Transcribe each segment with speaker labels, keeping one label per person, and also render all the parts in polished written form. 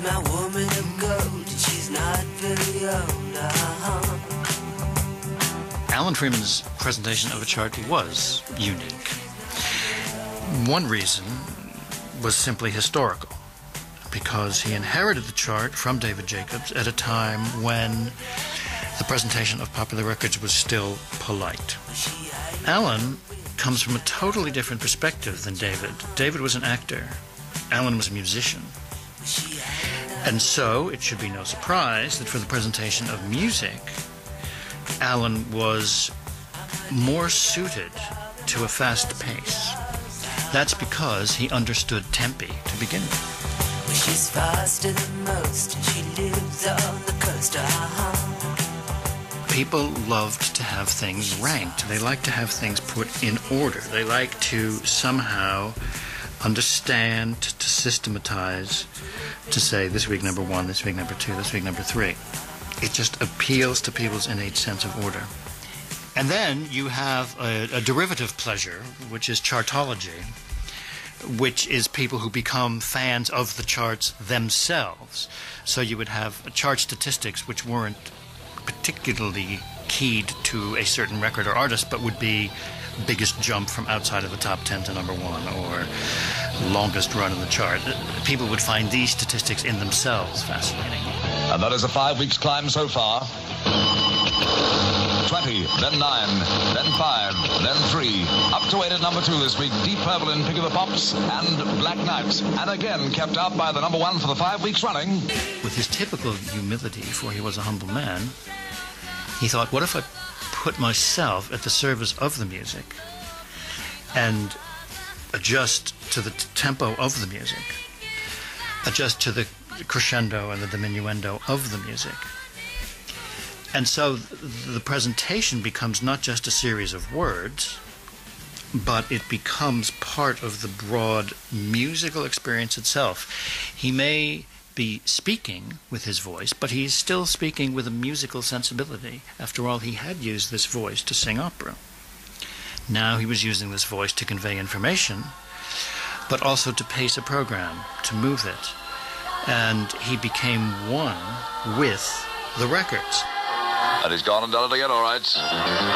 Speaker 1: my woman of gold, and she's not very old.
Speaker 2: Alan Freeman's presentation of a chart was unique. One reason was simply historical, because he inherited the chart from David Jacobs at a time when the presentation of popular records was still polite. Alan comes from a totally different perspective than David. David was an actor. Alan was a musician. And so it should be no surprise that for the presentation of music, Alan was more suited to a fast pace. That's because he understood tempi to begin with.
Speaker 1: She's faster than most, and she lives on the coast.
Speaker 2: People loved to have things ranked. They like to have things put in order. They like to somehow understand, to systematize, to say this week number 1, this week number 2, this week number 3. It just appeals to people's innate sense of order. And then you have a derivative pleasure, which is chartology, which is people who become fans of the charts themselves. So you would have chart statistics which weren't particularly keyed to a certain record or artist, but would be biggest jump from outside of the top 10 to number 1, or longest run in the chart. People would find these statistics in themselves fascinating.
Speaker 3: And that is a 5 weeks climb so far. 20, then 9, then 5, then 3. Up to 8 at number 2 this week. Deep Purple in Pick of the Pops and Black Knight. And again kept out by the number 1 for the 5 weeks running.
Speaker 2: With his typical humility, for he was a humble man, he thought, what if I put myself at the service of the music and adjust to the tempo of the music, adjust to the crescendo and the diminuendo of the music. And so the presentation becomes not just a series of words, but it becomes part of the broad musical experience itself. He may be speaking with his voice, but he's still speaking with a musical sensibility. After all, he had used this voice to sing opera. Now he was using this voice to convey information, but also to pace a program, to move it. And he became one with the records.
Speaker 3: And he's gone and done it again, all right.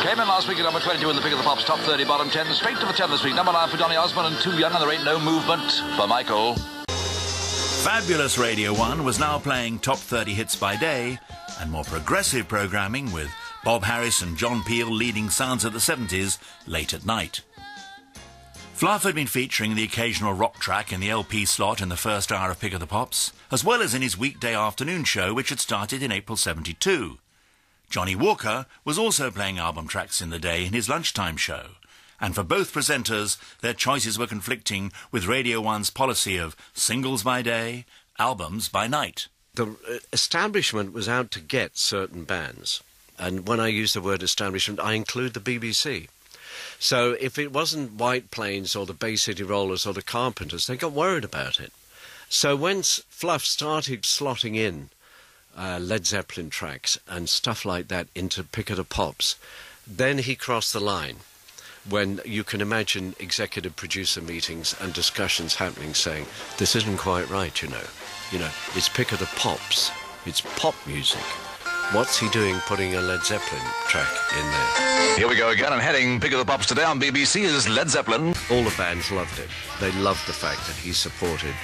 Speaker 3: Came in last week at number 22 in the Pick of the Pops, top 30, bottom 10. Straight to the 10 this week. Number 9 for Donny Osmond and Too Young, and there ain't no movement for Michael.
Speaker 4: Fabulous Radio 1 was now playing top 30 hits by day and more progressive programming with Bob Harris and John Peel leading sounds of the 70s late at night. Fluff had been featuring the occasional rock track in the LP slot in the first hour of Pick of the Pops, as well as in his weekday afternoon show, which had started in April 72. Johnny Walker was also playing album tracks in the day in his lunchtime show, and for both presenters, their choices were conflicting with Radio 1's policy of singles by day, albums by night.
Speaker 5: The establishment was out to get certain bands, and when I use the word establishment, I include the BBC. So if it wasn't White Plains or the Bay City Rollers or the Carpenters, they got worried about it. So when Fluff started slotting in Led Zeppelin tracks and stuff like that into Pick of the Pops, then he crossed the line, when you can imagine executive producer meetings and discussions happening saying, this isn't quite right, you know, it's Pick of the Pops, it's pop music. What's he doing putting a Led Zeppelin track in there?
Speaker 3: Here we go again, and heading Pick of the Pops today on BBC is Led Zeppelin.
Speaker 5: All the bands loved it. They loved the fact that he supported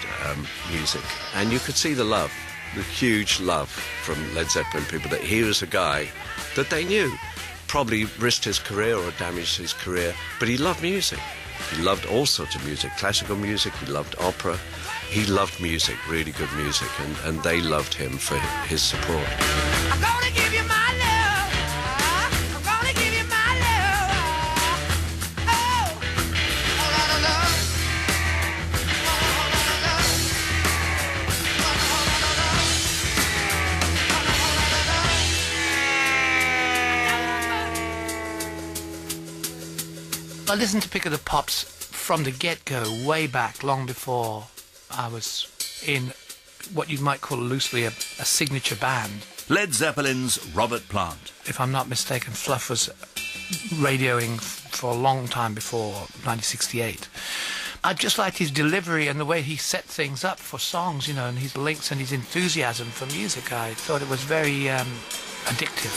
Speaker 5: music. And you could see the love, the huge love from Led Zeppelin people, that he was a guy that they knew. Probably risked his career or damaged his career, but he loved music. He loved all sorts of music, classical music, he loved opera. He loved music, really good music, and they loved him for his support.
Speaker 1: I'm gonna give you my love. I'm gonna give you my love. Oh, a lot of love.
Speaker 6: I listened to Pick of the Pops from the get-go, way back, long before I was in what you might call loosely a signature band.
Speaker 4: Led Zeppelin's Robert Plant.
Speaker 6: If I'm not mistaken, Fluff was radioing for a long time before 1968. I just liked his delivery and the way he set things up for songs, and his links and his enthusiasm for music. I thought it was very addictive.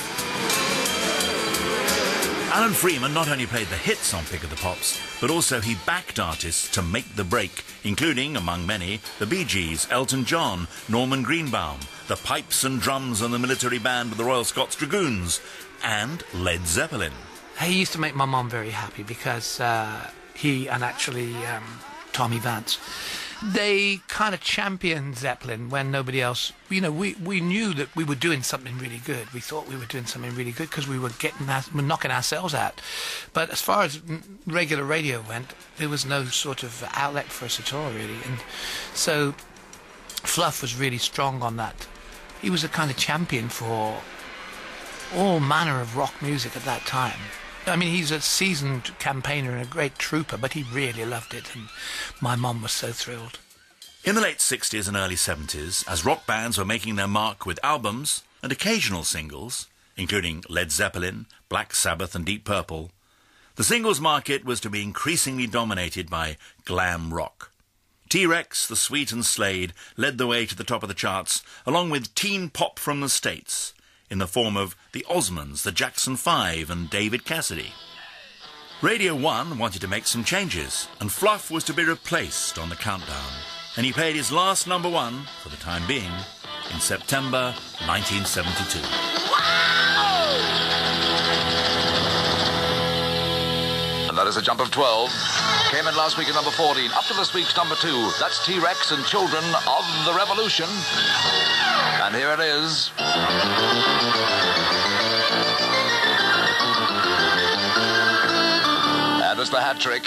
Speaker 4: Alan Freeman not only played the hits on Pick of the Pops, but also he backed artists to make the break, including, among many, the Bee Gees, Elton John, Norman Greenbaum, the pipes and drums and the military band of the Royal Scots Dragoons, and Led Zeppelin.
Speaker 6: He used to make my mum very happy because he and actually Tommy Vance, they kind of championed Zeppelin when nobody else. We knew that we were doing something really good. We thought we were doing something really good because we were knocking ourselves out. But as far as regular radio went, there was no sort of outlet for us at all, really. And so Fluff was really strong on that. He was a kind of champion for all manner of rock music at that time. I mean, he's a seasoned campaigner and a great trooper, but he really loved it, and my mum was so thrilled.
Speaker 4: In the late 60s and early 70s, as rock bands were making their mark with albums and occasional singles, including Led Zeppelin, Black Sabbath and Deep Purple, the singles market was to be increasingly dominated by glam rock. T-Rex, The Sweet and Slade led the way to the top of the charts, along with teen pop from the States, in the form of the Osmonds, the Jackson 5 and David Cassidy. Radio 1 wanted to make some changes, and Fluff was to be replaced on the countdown, and he played his last number one, for the time being, in September 1972.
Speaker 3: And that is a jump of 12. Came in last week at number 14, up to this week's number 2. That's T-Rex and Children of the Revolution. And here it is. And it's the hat trick.